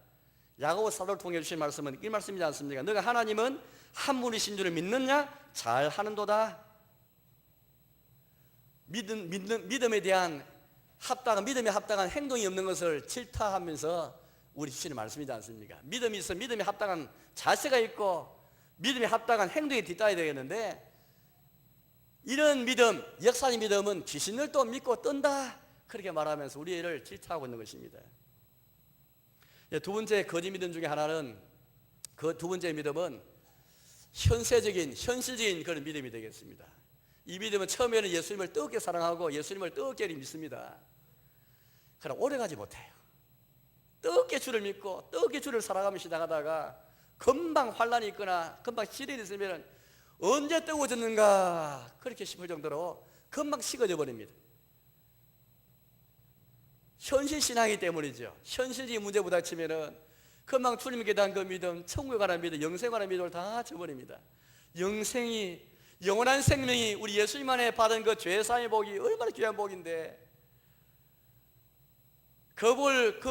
야고보 사도를 통해 주신 말씀은 이 말씀이지 않습니까? 너가 하나님은 한 분이신 줄을 믿느냐? 잘 하는도다. 믿음에 대한 믿음에 합당한 행동이 없는 것을 질타하면서 우리 주시는 말씀이지 않습니까? 믿음이 있어 믿음에 합당한 자세가 있고 믿음에 합당한 행동이 뒤따라야 되겠는데, 이런 믿음, 역사의 믿음은 귀신을 또 믿고 뜬다, 그렇게 말하면서 우리를 질타하고 있는 것입니다. 두 번째 거짓 믿음 중에 하나는, 그 두 번째 믿음은 현실적인 그런 믿음이 되겠습니다. 이 믿음은 처음에는 예수님을 뜨겁게 사랑하고 예수님을 뜨겁게 믿습니다. 그러나 오래가지 못해요. 뜨겁게 주를 믿고 뜨겁게 주를 사랑하며 시작하다가 금방 환란이 있거나 금방 시련이 있으면 언제 뜨거워졌는가 그렇게 싶을 정도로 금방 식어져 버립니다. 현실신앙이기 때문이죠. 현실적인 문제 부닥치면은 금방 주님께 대한 그 믿음, 천국에 관한 믿음, 영생에 관한 믿음을 다 저버립니다. 영원한 생명이 우리 예수님 안에 받은 그 죄사함의 복이 얼마나 귀한 복인데, 그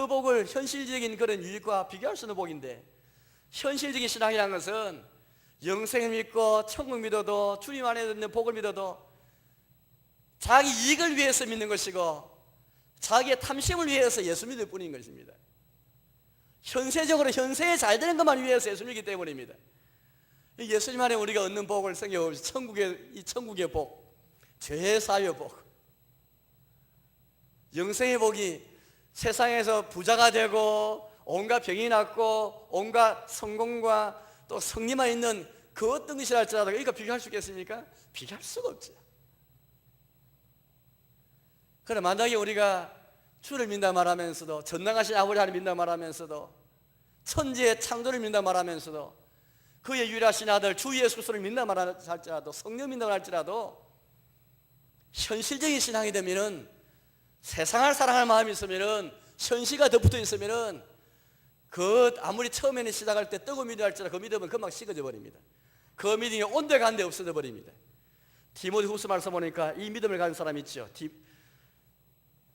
복을 현실적인 그런 유익과 비교할 수 있는 복인데, 현실적인 신앙이라는 것은 영생을 믿고 천국 믿어도, 주님 안에 있는 복을 믿어도 자기 이익을 위해서 믿는 것이고 자기의 탐심을 위해서 예수 믿을 뿐인 것입니다. 현세적으로 현세에 잘 되는 것만 위해서 예수 믿기 때문입니다. 예수님 안에 우리가 얻는 복을 생겨보면 천국의 복, 죄 사유의 복, 영생의 복이 세상에서 부자가 되고 온갖 병이 낫고 온갖 성공과 또 승리만 있는 그 어떤 것이라 할지라도 이거 비교할 수 있겠습니까? 비교할 수가 없죠. 그럼 만약에 우리가 주를 믿는다 말하면서도, 전능하신 아버지 하나님 믿는다 말하면서도, 천지의 창조를 믿는다 말하면서도, 그의 유일하신 아들 주 예수 그리스도를 믿는다 말할지라도, 성령 믿는다 할지라도 현실적인 신앙이 되면은, 세상을 사랑할 마음이 있으면은, 현실과 덧붙어 있으면은, 그 아무리 처음에는 시작할 때 뜨거운 믿음 할지라도 그 믿음은 금방 식어져 버립니다. 그 믿음이 온데간데 없어져 버립니다. 디모데후서 말씀 보니까 이 믿음을 가진 사람이 있죠.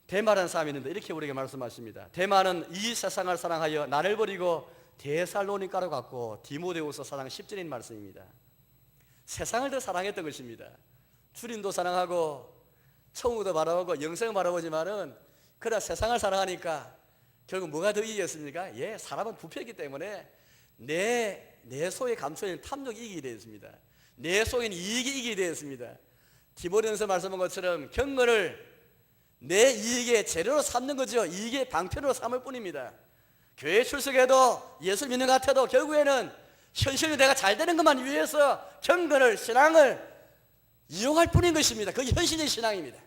데마라는 사람이 있는데 이렇게 우리에게 말씀하십니다. 데마는 이 세상을 사랑하여 나를 버리고 데살로니가로 갔고, 디모데후서 4장 10절인 말씀입니다. 세상을 더 사랑했던 것입니다. 주님도 사랑하고 천국도 바라보고 영생을 바라보지만은, 그러나 세상을 사랑하니까 결국 뭐가 더 이기겠습니까? 사람은 부패이기 때문에 내 속에 감춰있는 탐욕이 이기게 되었습니다. 내 속에 있는 이익이 이기게 되었습니다. 디모데전서 말씀한 것처럼 경건을 내 이익의 재료로 삼는 거죠. 이익의 방편으로 삼을 뿐입니다. 교회 출석해도 예수 믿는 것 같아도 결국에는 현실로 내가 잘 되는 것만 위해서 경건을, 신앙을 이용할 뿐인 것입니다. 그게 현실의 신앙입니다.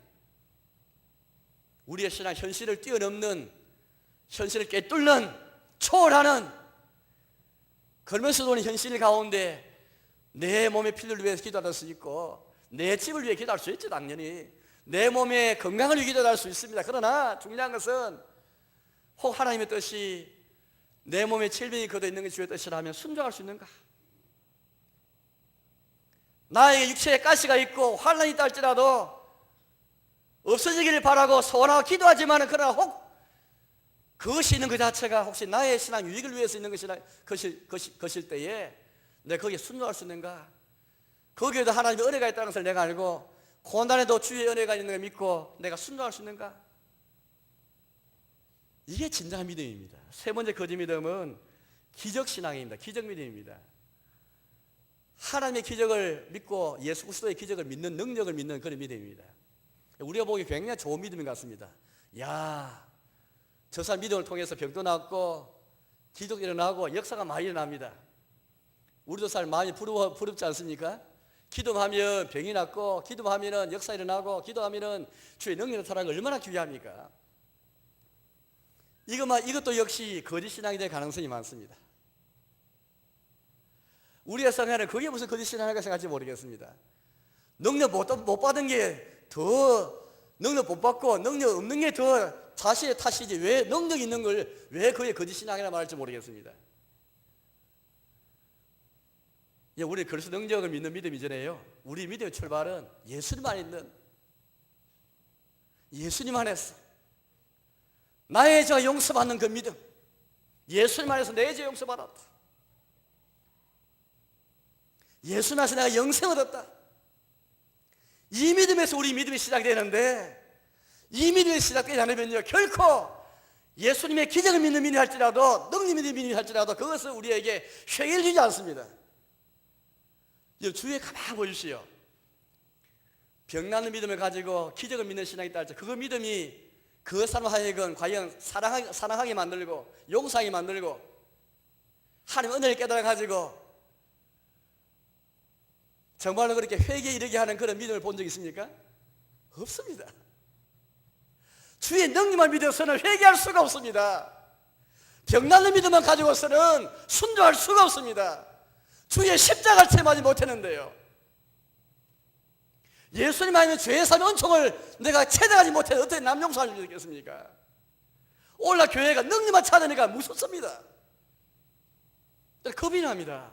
우리의 신앙, 현실을 뛰어넘는, 현실을 꿰뚫는, 초월하는, 걸면서 오는 현실 가운데 내 몸의 필요를 위해서 기도할 수 있고, 내 집을 위해 기도할 수 있죠. 당연히 내 몸의 건강을 위해 기도할 수 있습니다. 그러나 중요한 것은 혹 하나님의 뜻이 내 몸에 질병이 걷어 있는 것이 주의 뜻이라면 순종할 수 있는가? 나에게 육체에 가시가 있고 환난이 있다 할지라도 없어지기를 바라고 소원하고 기도하지만, 그러나 혹 그것이 있는 그 자체가 혹시 나의 신앙 유익을 위해서 있는 것일 때에 내가 거기에 순종할 수 있는가? 거기에도 하나님의 은혜가 있다는 것을 내가 알고 고난에도 주의 은혜가 있는 걸 믿고 내가 순종할 수 있는가? 이게 진정한 믿음입니다. 세 번째 거짓 믿음은 기적신앙입니다. 기적믿음입니다. 하나님의 기적을 믿고 예수 그리스도의 기적을 믿는, 능력을 믿는 그런 믿음입니다. 우리가 보기 굉장히 좋은 믿음인 것 같습니다. 저 사람 믿음을 통해서 병도 낫고 기적이 일어나고 역사가 많이 일어납니다. 우리도 살 많이 부럽지 않습니까? 기도하면 병이 낫고, 기도하면 역사 일어나고, 기도하면 주의 능력을 나타나는 거 얼마나 귀합니까? 이것도 역시 거짓 신앙이 될 가능성이 많습니다. 우리의 생활은 그게 무슨 거짓 신앙인가 생각할지 모르겠습니다. 능력 못 받은 게 더, 능력 못 받고 능력 없는 게 더 자신의 탓이지, 왜 능력 있는 걸 왜 그게 거짓 신앙이라 말할지 모르겠습니다. 우리 그리스도 능력을 믿는 믿음 이전에요, 우리 믿음의 출발은 예수님만 있는, 예수님 안에서 나의 죄가 용서받는 그 믿음, 예수님 안에서 내 죄 용서받았다, 예수님 안에서 내가 영생 얻었다, 이 믿음에서 우리 믿음이 시작되는데, 이 믿음이 시작되지 않으면요 결코 예수님의 기적을 믿는 믿음이 할지라도, 능력 믿는 믿음이 할지라도 그것은 우리에게 쾌기를 주지 않습니다. 주위에 가만히 보십시오. 병나는 믿음을 가지고 기적을 믿는 신앙이 있다 할지, 그 믿음이 그 사람 하여금 과연 사랑하게 만들고 용서하게 만들고 하나님의 은혜를 깨달아 가지고 정말로 그렇게 회개에 이르게 하는 그런 믿음을 본 적 있습니까? 없습니다. 주의 능력만 믿어서는 회개할 수가 없습니다. 병나는 믿음만 가지고서는 순종할 수가 없습니다. 주의 십자가를 체험하지 못했는데요, 예수님 아니면 죄의 삶의 은총을 내가 체득하지 못해 어떻게 남 용서할 수 있겠습니까? 오늘날 교회가 능력만 찾으니까 무섭습니다. 겁이 납니다.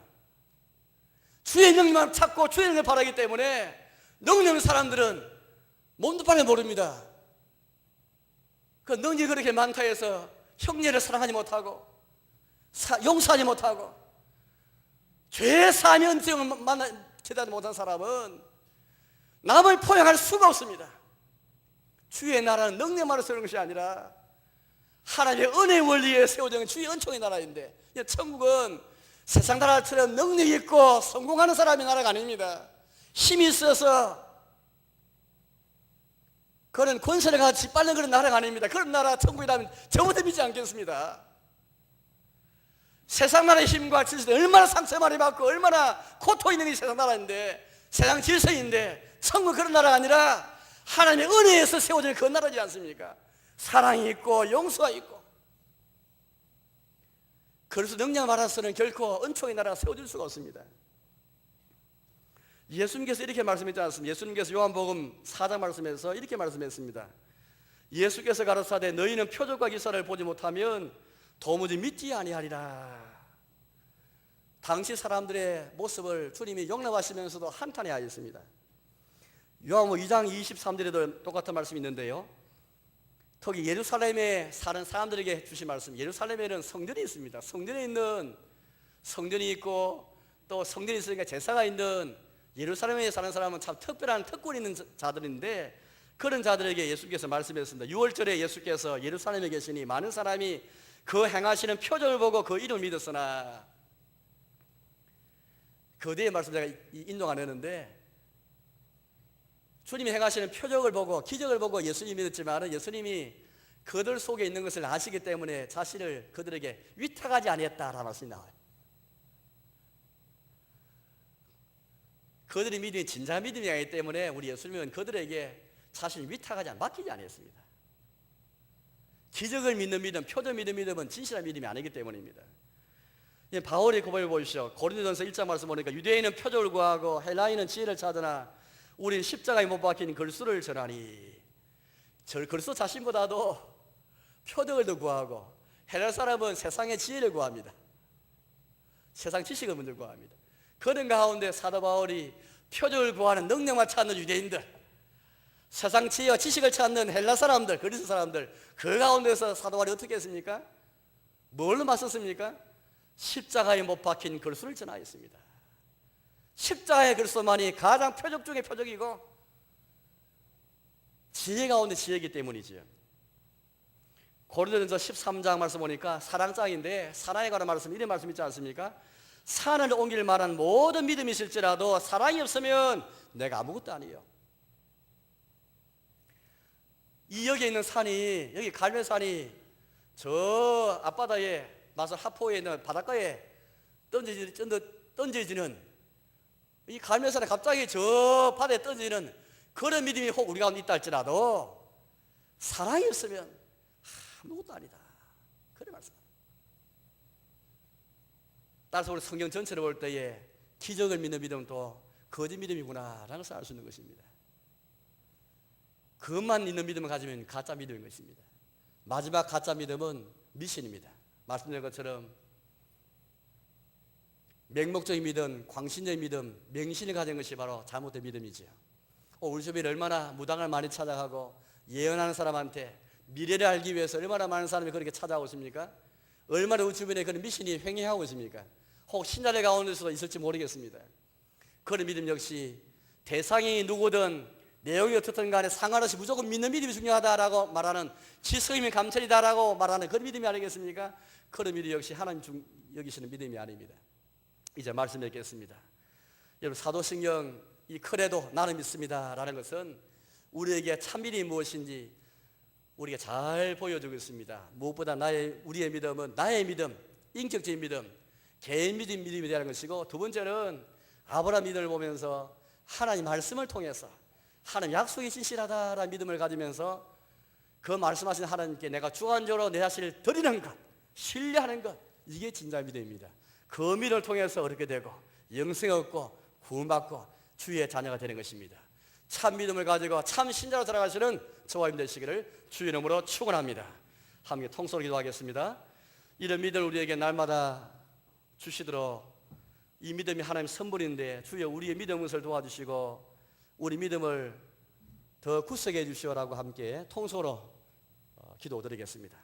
주의 능력만 찾고 주의 능력을 바라기 때문에 능력 있는 사람들은 몸도 빨리 모릅니다. 그 능력이 그렇게 많다 해서 형제를 사랑하지 못하고 용서하지 못하고 죄 사함의 은총을 제대하지 못한 사람은 남을 포용할 수가 없습니다. 주의 나라는 능력만으로 세우는 것이 아니라 하나님의 은혜의 원리에 세워진 주의 은총의 나라인데, 천국은 세상 나라처럼 능력 있고 성공하는 사람의 나라가 아닙니다. 힘이 있어서 그런 권세를 같이 빨는 그런 나라가 아닙니다. 그런 나라 천국이라면 저부터 믿지 않겠습니다. 세상 나라의 힘과 질서, 얼마나 상처 많이 받고 얼마나 고통 있는 이 세상 나라인데, 세상 질서인데, 천국 그런 나라가 아니라 하나님의 은혜에서 세워진 그 나라지 않습니까? 사랑이 있고 용서가 있고. 그래서 능력 말아서는 결코 은총의 나라가 세워질 수가 없습니다. 예수님께서 이렇게 말씀했지 않습니까? 예수님께서 요한복음 4장 말씀에서 이렇게 말씀했습니다. 예수께서 가라사대 너희는 표적과 기사를 보지 못하면 도무지 믿지 아니하리라. 당시 사람들의 모습을 주님이 용납하시면서도 한탄해하였습니다. 요한복음 2장 23절에도 똑같은 말씀이 있는데요, 특히 예루살렘에 사는 사람들에게 주신 말씀, 예루살렘에는 성전이 있습니다. 성전이 있고 또 성전이 있으니까 제사가 있는 예루살렘에 사는 사람은 참 특별한 특권이 있는 자들인데, 그런 자들에게 예수께서 말씀했습니다. 6월절에 예수께서 예루살렘에 계시니 많은 사람이 그 행하시는 표적을 보고 그 이름을 믿었으나, 그 뒤에 말씀 제가 인용 안 했는데, 주님이 행하시는 표적을 보고 기적을 보고 예수님이 믿었지만 예수님이 그들 속에 있는 것을 아시기 때문에 자신을 그들에게 위탁하지 아니했다라는 말씀이 나와요. 그들의 믿음이 진짜 믿음이 아니기 때문에 우리 예수님은 그들에게 자신을 위탁하지 맡기지 않았습니다. 기적을 믿는 믿음, 표적 믿는 믿음은 진실한 믿음이 아니기 때문입니다. 바울의 고백을 보십시오. 고린도전서 1장 말씀 보니까 유대인은 표적을 구하고 헬라인은 지혜를 찾으나 우리는 십자가에 못 박힌 그리스도를 전하니. 그리스도 자신보다도 표적을 더 구하고, 헬라 사람은 세상의 지혜를 구합니다. 세상 지식을 먼저 구합니다. 그런 가운데 사도 바울이 표적을 구하는 능력만 찾는 유대인들, 세상 지혜와 지식을 찾는 헬라 사람들, 그리스 사람들, 그 가운데서 사도 바울이 어떻게 했습니까? 뭘로 맞섰습니까? 십자가에 못 박힌 그리스도를 전하였습니다. 십자가의 그리스도만이 가장 표적 중에 표적이고 지혜 가운데 지혜이기 때문이지요. 고린도전서 13장 말씀 보니까 사랑장인데, 사랑에 관한 말씀, 이런 말씀 있지 않습니까? 산을 옮길 만한 모든 믿음이 있을지라도 사랑이 없으면 내가 아무것도 아니에요. 이 여기 있는 산이, 여기 갈매산이 저 앞바다에 마을 하포에 있는 바닷가에 던져지는 이 갈매산에 갑자기 저 바다에 던지는 그런 믿음이 혹 우리 가운데 있다 할지라도 사랑이 없으면 아무것도 아니다. 그래 말씀합니다. 따라서 우리 성경 전체를 볼 때에 기적을 믿는 믿음도 거짓 믿음이구나 라는 것을 알 수 있는 것입니다. 그것만 있는 믿음을 가지면 가짜 믿음인 것입니다. 마지막 가짜 믿음은 미신입니다. 말씀드린 것처럼 맹목적인 믿음, 광신적인 믿음, 맹신을 가진 것이 바로 잘못된 믿음이지요. 우리 주변에 얼마나 무당을 많이 찾아가고 예언하는 사람한테 미래를 알기 위해서 얼마나 많은 사람이 그렇게 찾아오고 있습니까? 얼마나 우리 주변에 그런 미신이 횡행하고 있습니까? 혹 신자들 가운데서도 있을지 모르겠습니다. 그런 믿음 역시 대상이 누구든 내용이 어떻든 간에 상관없이 무조건 믿는 믿음이 중요하다라고 말하는 지성이면 감찰이다라고 말하는 그런 믿음이 아니겠습니까? 그런 믿음 역시 하나님 여기시는 믿음이 아닙니다. 이제 말씀 뵙겠습니다. 여러분, 사도신경 이 크레도 나는 믿습니다 라는 것은 우리에게 참믿음이 무엇인지 우리가 잘 보여주고 있습니다. 무엇보다 우리의 믿음은 나의 믿음, 인격적인 믿음, 개인 믿음이라는 것이고, 두 번째는 아브라함 믿음을 보면서 하나님 말씀을 통해서 하나님 약속이 진실하다라는 믿음을 가지면서 그 말씀하신 하나님께 내가 주관적으로 내 자신을 드리는 것, 신뢰하는 것, 이게 진짜 믿음입니다. 그 믿음을 통해서 얻게 되고 영생 얻고 구원받고 주의 자녀가 되는 것입니다. 참 믿음을 가지고 참 신자로 살아가시는 저와 여러분 되시기를 주의 이름으로 축원합니다. 함께 통성으로 기도하겠습니다. 이런 믿음을 우리에게 날마다 주시도록, 이 믿음이 하나님의 선물인데 주여 우리의 믿음 것을 도와주시고 우리 믿음을 더 굳세게 해주시오라고 함께 통성으로 기도드리겠습니다.